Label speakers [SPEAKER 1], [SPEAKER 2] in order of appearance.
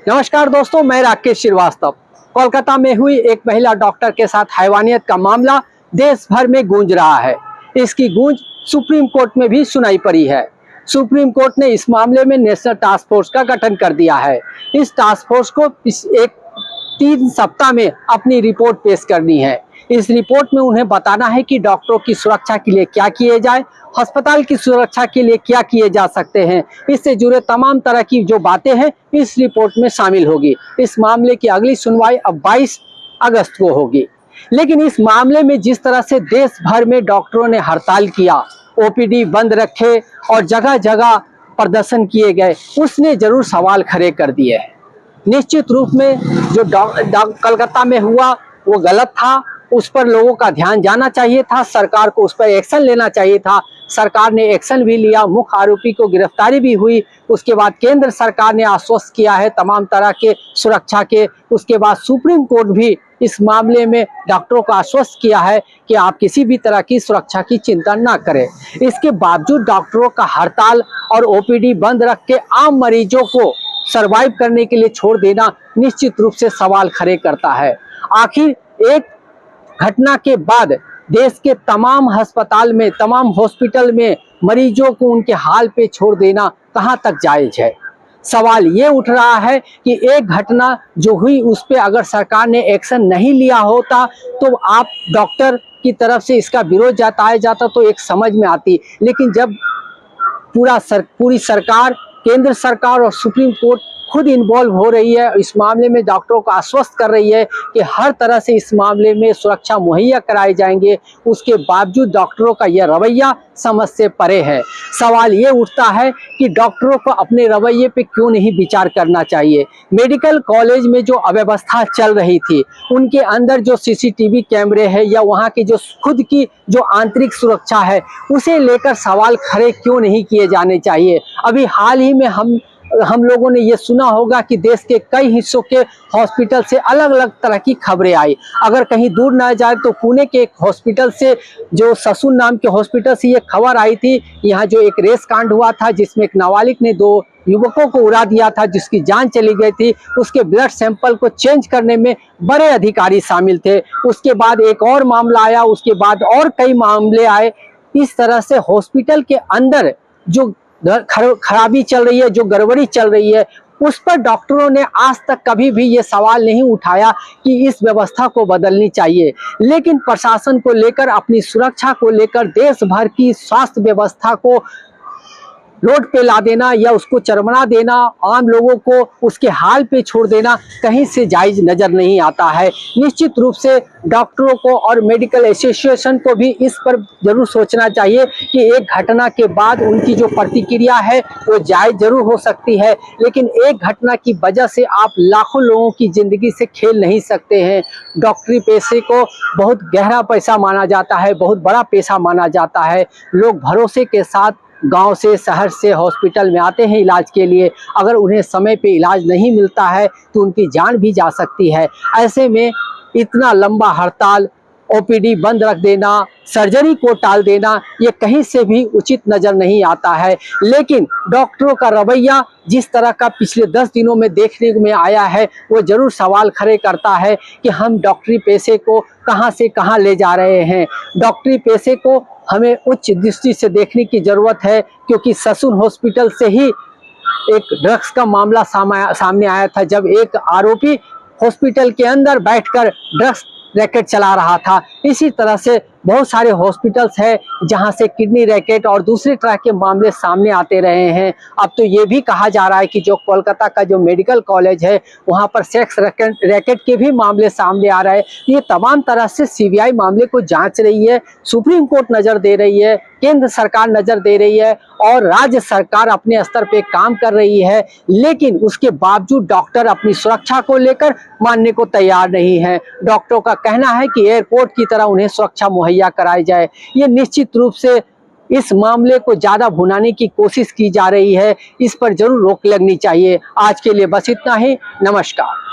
[SPEAKER 1] नमस्कार दोस्तों, मैं राकेश श्रीवास्तव। कोलकाता में हुई एक महिला डॉक्टर के साथ हैवानियत का मामला देश भर में गूंज रहा है। इसकी गूंज सुप्रीम कोर्ट में भी सुनाई पड़ी है। सुप्रीम कोर्ट ने इस मामले में नेशनल टास्क फोर्स का गठन कर दिया है। इस टास्क फोर्स को 3 सप्ताह में अपनी रिपोर्ट पेश करनी है। इस रिपोर्ट में उन्हें बताना है कि डॉक्टरों की सुरक्षा के लिए क्या किए जाए, अस्पताल की सुरक्षा के लिए क्या किए जा सकते हैं। इससे जुड़े तमाम तरह की जो बातें हैं इस रिपोर्ट में शामिल होगी। इस मामले की अगली सुनवाई अब 22 अगस्त को होगी। लेकिन इस मामले में जिस तरह से देश भर में डॉक्टरों ने हड़ताल किया, ओपीडी बंद रखे और जगह जगह प्रदर्शन किए गए, उसने जरूर सवाल खड़े कर दिए हैं। निश्चित रूप में जो कलकत्ता में हुआ वो गलत था। उस पर लोगों का ध्यान जाना चाहिए था, सरकार को उस पर एक्शन लेना चाहिए था। सरकार ने एक्शन भी लिया, मुख्य आरोपी को गिरफ्तारी भी हुई। उसके बाद केंद्र सरकार ने आश्वस्त किया है तमाम तरह के सुरक्षा के। उसके बाद सुप्रीम कोर्ट भी इस मामले में डॉक्टरों को आश्वस्त किया है कि आप किसी भी तरह की सुरक्षा की चिंता ना करें। इसके बावजूद डॉक्टरों का हड़ताल और ओपीडी बंद रख के आम मरीजों को सरवाइव करने के लिए छोड़ देना निश्चित रूप से सवाल खड़े करता है। आखिर एक घटना के बाद देश के तमाम अस्पताल में, तमाम हॉस्पिटल में मरीजों को उनके हाल पे छोड़ देना कहां तक जायज है। सवाल ये उठ रहा है कि एक घटना जो हुई उस पे अगर सरकार ने एक्शन नहीं लिया होता तो आप डॉक्टर की तरफ से इसका विरोध जताया जाता तो एक समझ में आती। लेकिन जब पूरी सरकार, केंद्र सरकार और सुप्रीम कोर्ट खुद इन्वॉल्व हो रही है, इस मामले में डॉक्टरों को आश्वस्त कर रही है कि हर तरह से इस मामले में सुरक्षा मुहैया कराए जाएंगे, उसके बावजूद डॉक्टरों का यह रवैया समझ से परे है। सवाल ये उठता है कि डॉक्टरों को अपने रवैये पे क्यों नहीं विचार करना चाहिए। मेडिकल कॉलेज में जो अव्यवस्था चल रही थी, उनके अंदर जो सीसीटीवी कैमरे हैं या वहाँ की जो खुद की जो आंतरिक सुरक्षा है, उसे लेकर सवाल खड़े क्यों नहीं किए जाने चाहिए। अभी हाल ही में हम लोगों ने ये सुना होगा कि देश के कई हिस्सों के हॉस्पिटल से अलग अलग तरह की खबरें आई। अगर कहीं दूर ना जाए तो पुणे के एक हॉस्पिटल से, जो ससुन नाम के हॉस्पिटल से ये खबर आई थी, यहाँ जो एक रेस कांड हुआ था जिसमें एक नाबालिग ने 2 युवकों को उड़ा दिया था, जिसकी जान चली गई थी। उसके ब्लड सैंपल को चेंज करने में बड़े अधिकारी शामिल थे। उसके बाद एक और मामला आया, उसके बाद और कई मामले आए। इस तरह से हॉस्पिटल के अंदर जो खराबी चल रही है, जो गड़बड़ी चल रही है, उस पर डॉक्टरों ने आज तक कभी भी ये सवाल नहीं उठाया कि इस व्यवस्था को बदलनी चाहिए। लेकिन प्रशासन को लेकर, अपनी सुरक्षा को लेकर देश भर की स्वास्थ्य व्यवस्था को रोड पे ला देना या उसको चरमरा देना, आम लोगों को उसके हाल पे छोड़ देना कहीं से जायज नजर नहीं आता है। निश्चित रूप से डॉक्टरों को और मेडिकल एसोसिएशन को भी इस पर जरूर सोचना चाहिए कि एक घटना के बाद उनकी जो प्रतिक्रिया है वो जायज जरूर हो सकती है, लेकिन एक घटना की वजह से आप लाखों लोगों की जिंदगी से खेल नहीं सकते हैं। डॉक्टरी पेशे को बहुत गहरा पैसा माना जाता है, बहुत बड़ा पेशा माना जाता है। लोग भरोसे के साथ गांव से, शहर से हॉस्पिटल में आते हैं इलाज के लिए। अगर उन्हें समय पे इलाज नहीं मिलता है तो उनकी जान भी जा सकती है। ऐसे में इतना लंबा हड़ताल, ओपीडी बंद रख देना, सर्जरी को टाल देना, ये कहीं से भी उचित नजर नहीं आता है। लेकिन डॉक्टरों का रवैया जिस तरह का पिछले 10 दिनों में देखने में आया है, वो जरूर सवाल खड़े करता है कि हम डॉक्टरी पेशे को कहां से कहां ले जा रहे हैं। डॉक्टरी पेशे को हमें उच्च दृष्टि से देखने की जरूरत है, क्योंकि ससुन हॉस्पिटल से ही एक ड्रग्स का मामला सामने आया था, जब एक आरोपी हॉस्पिटल के अंदर बैठकर ड्रग्स रैकेट चला रहा था। इसी तरह से बहुत सारे हॉस्पिटल्स हैं जहां से किडनी रैकेट और दूसरे तरह के मामले सामने आते रहे हैं। अब तो ये भी कहा जा रहा है कि जो कोलकाता का जो मेडिकल कॉलेज है, वहां पर सेक्स रैकेट के भी मामले सामने आ रहे हैं। ये तमाम तरह से सीबीआई मामले को जांच रही है, सुप्रीम कोर्ट नजर दे रही है, केंद्र सरकार नजर दे रही है और राज्य सरकार अपने स्तर पे काम कर रही है। लेकिन उसके बावजूद डॉक्टर अपनी सुरक्षा को लेकर मानने को तैयार नहीं है। डॉक्टरों का कहना है कि एयरपोर्ट की तरह उन्हें सुरक्षा मुहैया कराई जाए। ये निश्चित रूप से इस मामले को ज्यादा भुनाने की कोशिश की जा रही है। इस पर जरूर रोक लगनी चाहिए। आज के लिए बस इतना ही। नमस्कार।